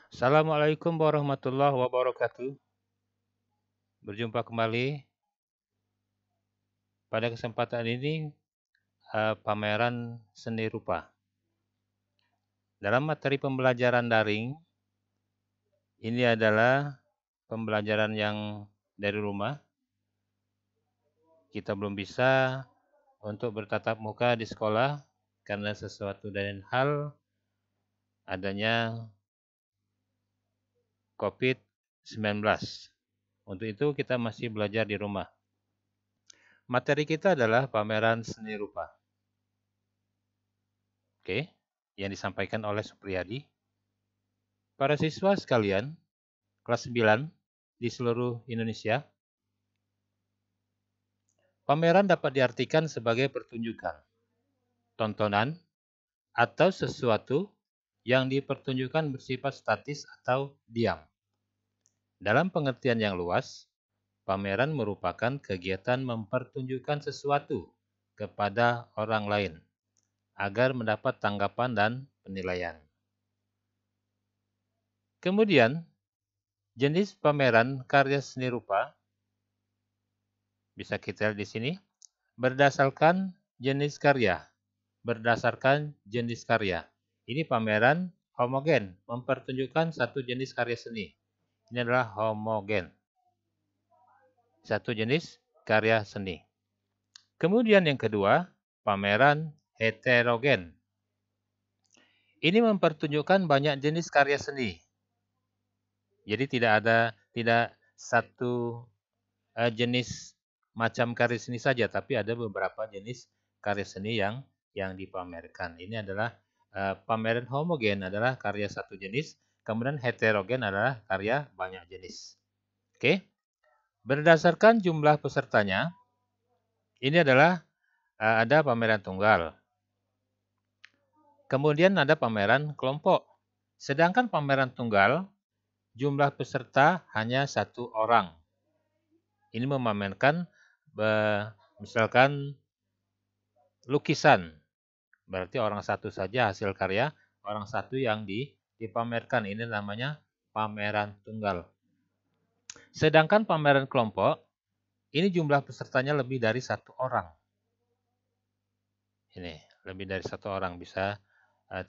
Assalamualaikum warahmatullahi wabarakatuh. Berjumpa kembali pada kesempatan ini pameran seni rupa. Dalam materi pembelajaran daring, ini adalah pembelajaran yang dari rumah. Kita belum bisa untuk bertatap muka di sekolah karena sesuatu dan hal adanya COVID-19. Untuk itu kita masih belajar di rumah. Materi kita adalah pameran seni rupa. Oke, yang disampaikan oleh Supriyadi. Para siswa sekalian, kelas 9 di seluruh Indonesia, pameran dapat diartikan sebagai pertunjukan, tontonan, atau sesuatu yang dipertunjukkan bersifat statis atau diam. Dalam pengertian yang luas, pameran merupakan kegiatan mempertunjukkan sesuatu kepada orang lain agar mendapat tanggapan dan penilaian. Kemudian, jenis pameran karya seni rupa bisa kita lihat di sini berdasarkan jenis karya. Ini pameran homogen, mempertunjukkan satu jenis karya seni. Ini adalah homogen, satu jenis karya seni. Kemudian yang kedua, pameran heterogen. Ini mempertunjukkan banyak jenis karya seni. Jadi tidak satu jenis macam karya seni saja, tapi ada beberapa jenis karya seni yang dipamerkan. Ini adalah pameran homogen adalah karya satu jenis, kemudian heterogen adalah karya banyak jenis. Oke, berdasarkan jumlah pesertanya, ini adalah ada pameran tunggal. Kemudian ada pameran kelompok. Sedangkan pameran tunggal, jumlah peserta hanya 1 orang. Ini memamerkan misalkan lukisan. Berarti orang satu saja hasil karya, orang satu yang dipamerkan. Ini namanya pameran tunggal. Sedangkan pameran kelompok, ini jumlah pesertanya lebih dari 1 orang. Ini, lebih dari 1 orang bisa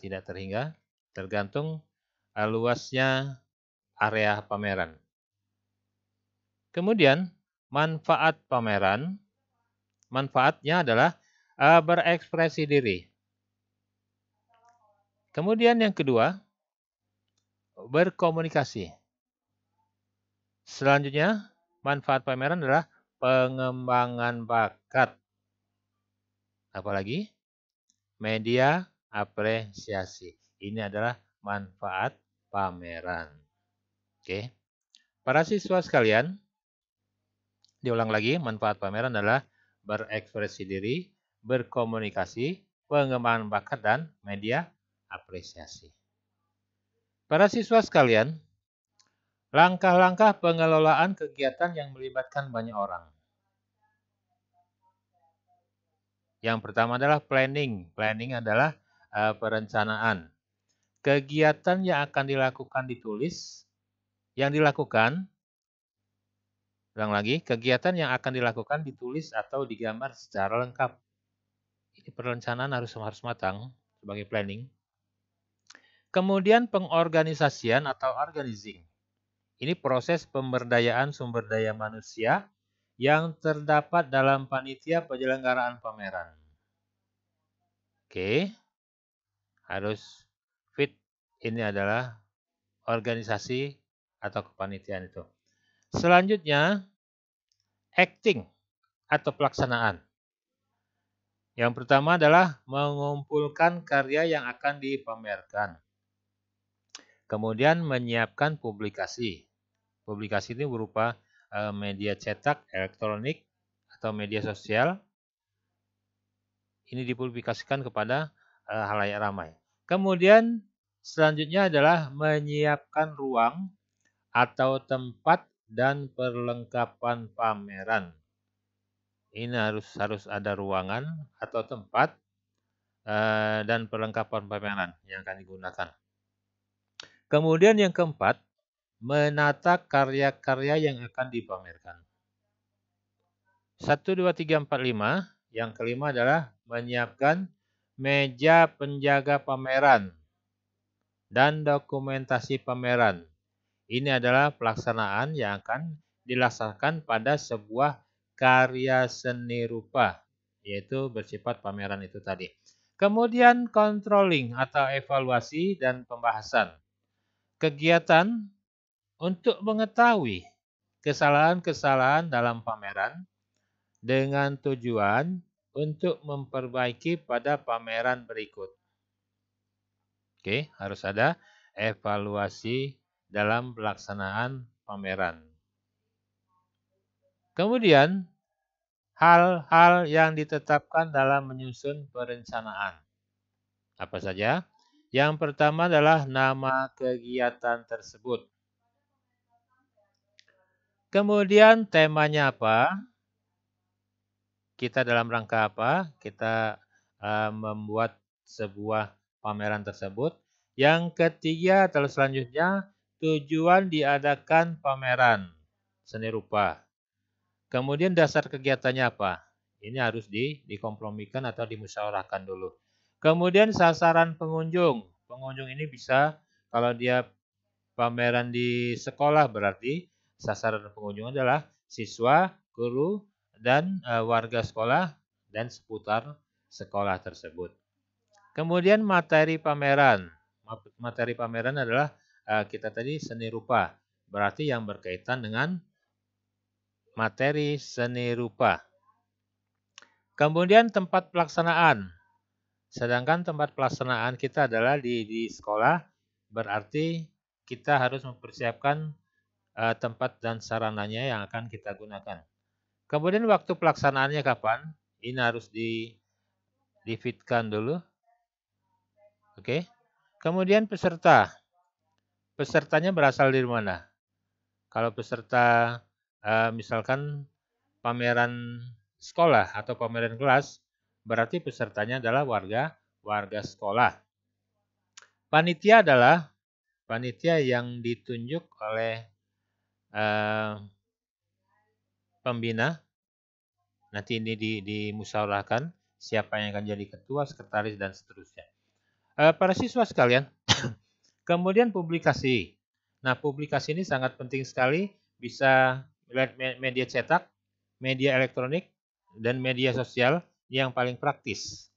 tidak terhingga, tergantung luasnya area pameran. Kemudian, manfaat pameran, manfaatnya adalah berekspresi diri. Kemudian yang kedua, berkomunikasi. Selanjutnya, manfaat pameran adalah pengembangan bakat. Apalagi? Media apresiasi. Ini adalah manfaat pameran. Oke. Para siswa sekalian, diulang lagi, manfaat pameran adalah berekspresi diri, berkomunikasi, pengembangan bakat, dan media apresiasi. Para siswa sekalian, langkah-langkah pengelolaan kegiatan yang melibatkan banyak orang. Yang pertama adalah planning. Planning adalah perencanaan. Kegiatan yang akan dilakukan ditulis, yang dilakukan, ulang lagi, kegiatan yang akan dilakukan ditulis atau digambar secara lengkap. Ini perencanaan harus matang sebagai planning. Kemudian pengorganisasian atau organizing. Ini proses pemberdayaan sumber daya manusia yang terdapat dalam panitia penyelenggaraan pameran. Oke, harus fit. Ini adalah organisasi atau kepanitiaan itu. Selanjutnya, acting atau pelaksanaan. Yang pertama adalah mengumpulkan karya yang akan dipamerkan. Kemudian menyiapkan publikasi. Publikasi ini berupa media cetak, elektronik, atau media sosial. Ini dipublikasikan kepada halayak ramai. Kemudian selanjutnya adalah menyiapkan ruang atau tempat dan perlengkapan pameran. Ini harus ada ruangan atau tempat dan perlengkapan pameran yang akan digunakan. Kemudian yang keempat, menata karya-karya yang akan dipamerkan. 1, 2, 3, 4, 5. Yang kelima adalah menyiapkan meja penjaga pameran dan dokumentasi pameran. Ini adalah pelaksanaan yang akan dilaksanakan pada sebuah karya seni rupa, yaitu bersifat pameran itu tadi. Kemudian controlling atau evaluasi dan pembahasan. Kegiatan untuk mengetahui kesalahan-kesalahan dalam pameran dengan tujuan untuk memperbaiki pada pameran berikut. Oke, harus ada evaluasi dalam pelaksanaan pameran. Kemudian, hal-hal yang ditetapkan dalam menyusun perencanaan. Apa saja? Yang pertama adalah nama kegiatan tersebut. Kemudian temanya apa? Kita dalam rangka apa? Kita membuat sebuah pameran tersebut. Yang ketiga atau selanjutnya, tujuan diadakan pameran seni rupa. Kemudian dasar kegiatannya apa? Ini harus dikompromikan atau dimusyawarahkan dulu. Kemudian sasaran pengunjung. Pengunjung ini bisa, kalau dia pameran di sekolah, berarti sasaran pengunjung adalah siswa, guru, dan warga sekolah dan seputar sekolah tersebut. Kemudian materi pameran. Materi pameran adalah kita tadi seni rupa. Berarti yang berkaitan dengan materi seni rupa. Kemudian tempat pelaksanaan. Sedangkan tempat pelaksanaan kita adalah di sekolah, berarti kita harus mempersiapkan tempat dan sarananya yang akan kita gunakan. Kemudian waktu pelaksanaannya kapan? Ini harus di-fitkan dulu. Oke. Kemudian peserta. Pesertanya berasal dari mana? Kalau peserta misalkan pameran sekolah atau pameran kelas, berarti pesertanya adalah warga sekolah. Panitia adalah panitia yang ditunjuk oleh pembina. Nanti ini dimusyawarahkan siapa yang akan jadi ketua, sekretaris, dan seterusnya. Para siswa sekalian, kemudian publikasi. Nah, publikasi ini sangat penting sekali, bisa media cetak, media elektronik, dan media sosial yang paling praktis.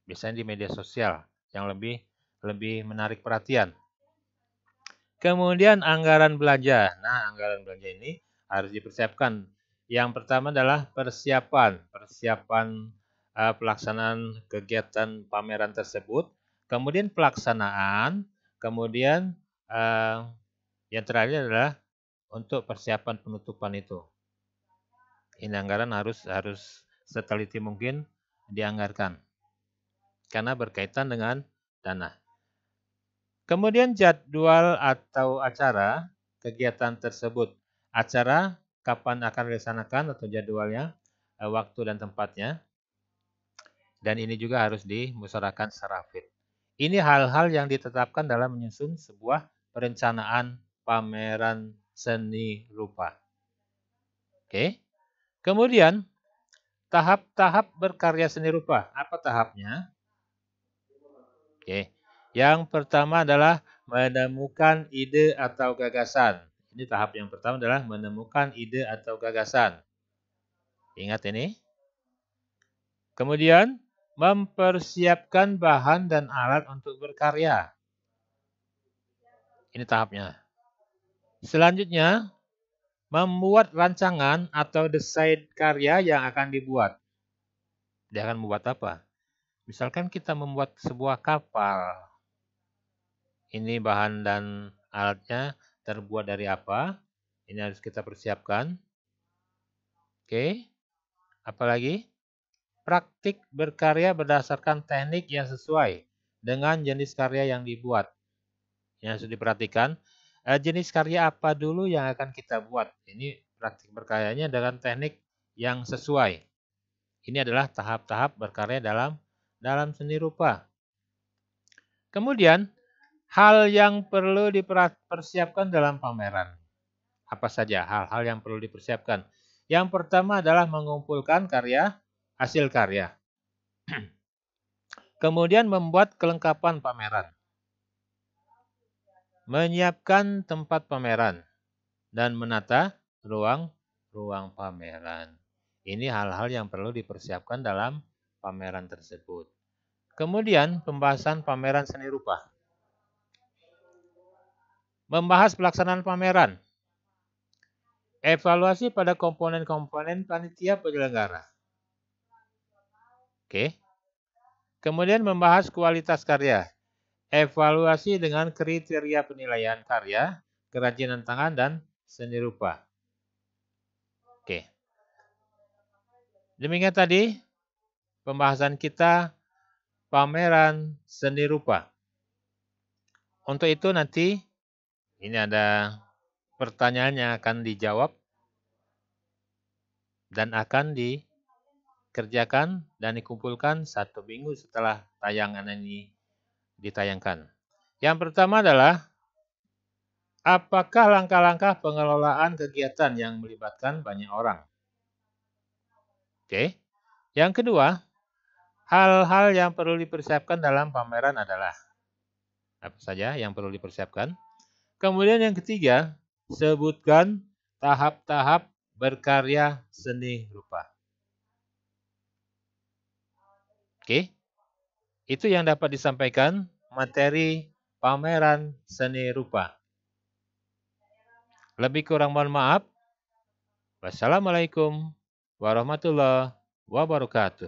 Biasanya di media sosial yang lebih menarik perhatian. Kemudian anggaran belanja. Nah, anggaran belanja ini harus dipersiapkan. Yang pertama adalah persiapan pelaksanaan kegiatan pameran tersebut. Kemudian pelaksanaan. Kemudian yang terakhir adalah untuk persiapan penutupan itu. Ini anggaran harus seteliti mungkin dianggarkan karena berkaitan dengan dana. Kemudian jadwal atau acara kegiatan tersebut. Acara kapan akan dilaksanakan atau jadwalnya, waktu dan tempatnya. Dan ini juga harus dimusyawarahkan secara fit. Ini hal-hal yang ditetapkan dalam menyusun sebuah perencanaan pameran seni rupa. Oke. Kemudian tahap-tahap berkarya seni rupa. Apa tahapnya? Oke. Yang pertama adalah menemukan ide atau gagasan. Ini tahap yang pertama adalah menemukan ide atau gagasan. Ingat ini. Kemudian mempersiapkan bahan dan alat untuk berkarya. Ini tahapnya. Selanjutnya, membuat rancangan atau desain karya yang akan dibuat. Dia akan membuat apa? Misalkan kita membuat sebuah kapal. Ini bahan dan alatnya terbuat dari apa? Ini harus kita persiapkan. Oke. Apalagi? Praktik berkarya berdasarkan teknik yang sesuai dengan jenis karya yang dibuat. Yang harus diperhatikan, jenis karya apa dulu yang akan kita buat. Ini praktik berkaryanya dengan teknik yang sesuai. Ini adalah tahap-tahap berkarya dalam seni rupa. Kemudian, Hal yang perlu dipersiapkan dalam pameran. Apa saja hal-hal yang perlu dipersiapkan? Yang pertama adalah mengumpulkan hasil karya. Kemudian membuat kelengkapan pameran. Menyiapkan tempat pameran. Dan menata ruang pameran. Ini hal-hal yang perlu dipersiapkan dalam pameran tersebut. Kemudian pembahasan pameran seni rupa. Membahas pelaksanaan pameran. Evaluasi pada komponen-komponen panitia penyelenggara. Oke. Kemudian membahas kualitas karya. Evaluasi dengan kriteria penilaian karya, kerajinan tangan, dan seni rupa. Oke. Demikian tadi pembahasan kita pameran seni rupa. Untuk itu nanti ini ada pertanyaan yang akan dijawab dan akan dikerjakan dan dikumpulkan 1 minggu setelah tayangan ini ditayangkan. Yang pertama adalah apakah langkah-langkah pengelolaan kegiatan yang melibatkan banyak orang? Oke. Yang kedua, hal-hal yang perlu dipersiapkan dalam pameran adalah apa saja yang perlu dipersiapkan? Kemudian yang ketiga, sebutkan tahap-tahap berkarya seni rupa. Oke, itu yang dapat disampaikan materi pameran seni rupa. Lebih kurang mohon maaf. Wassalamualaikum warahmatullahi wabarakatuh.